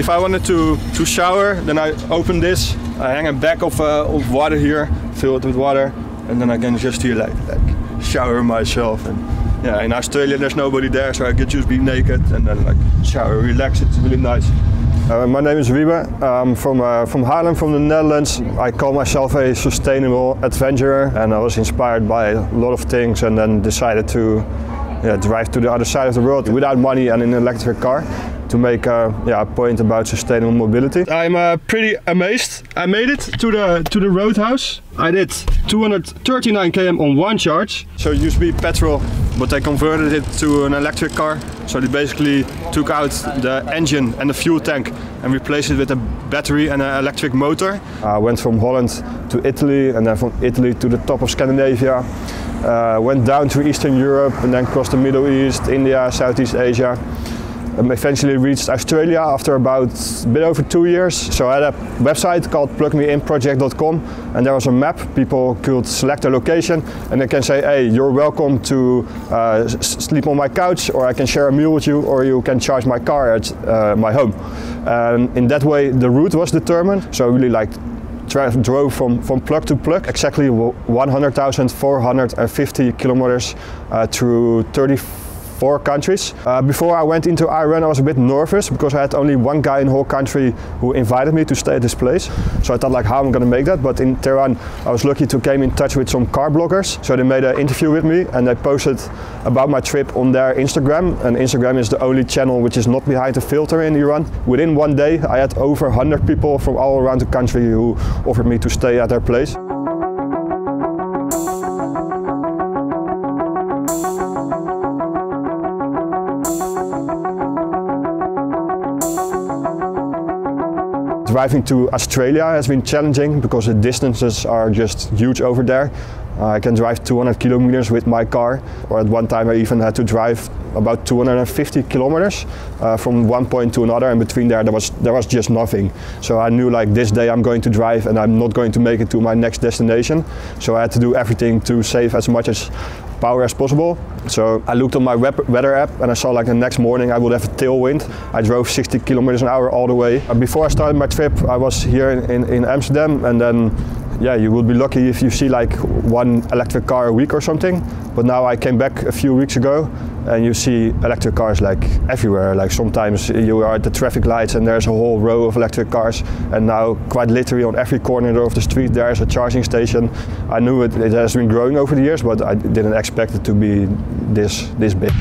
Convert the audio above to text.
If I wanted to shower, then I open this, I hang a bag of water here, fill it with water, and then I can just here like shower myself. And yeah, in Australia there's nobody there, so I can just be naked and then like shower, relax. It's really nice. My name is Wiebe. I'm from Haarlem, from the Netherlands. I call myself a sustainable adventurer, and I was inspired by a lot of things and then decided to drive to the other side of the world without money and in an electric car to make a point about sustainable mobility. I'm pretty amazed. I made it to the roadhouse. I did 239 km on one charge. So it used to be petrol, but they converted it to an electric car. So they basically took out the engine and the fuel tank and replaced it with a battery and an electric motor. I went from Holland to Italy, and then from Italy to the top of Scandinavia. Went down to Eastern Europe and then crossed the Middle East, India, Southeast Asia. Eventually reached Australia after about a bit over 2 years. So I had a website called plugmeinproject.com, and there was a map. People could select a location and they can say, hey, you're welcome to sleep on my couch, or I can share a meal with you, or you can charge my car at my home. And in that way the route was determined. So I really drove from plug to plug, exactly 100,450 kilometers through 34 countries. Before I went into Iran, I was a bit nervous because I had only one guy in the whole country who invited me to stay at this place. So I thought, like, how am I going to make that? But in Tehran, I was lucky to came in touch with some car bloggers. So they made an interview with me and they posted about my trip on their Instagram. And Instagram is the only channel which is not behind a filter in Iran. Within one day, I had over 100 people from all around the country who offered me to stay at their place. Driving to Australia has been challenging because the distances are just huge over there. I can drive 200 kilometers with my car, or at one time I even had to drive about 250 kilometers from one point to another, and between there was just nothing. So I knew, like, this day I'm going to drive and I'm not going to make it to my next destination. So I had to do everything to save as much power as possible. So I looked on my weather app and I saw, like, the next morning I would have a tailwind. I drove 60 kilometers an hour all the way. Before I started my trip, I was here in Amsterdam, and then you would be lucky if you see like one electric car a week or something. But now I came back a few weeks ago and you see electric cars like everywhere. Like sometimes you are at the traffic lights and there's a whole row of electric cars, and now quite literally on every corner of the street there is a charging station. I knew it has been growing over the years, but I didn't expect it to be this big.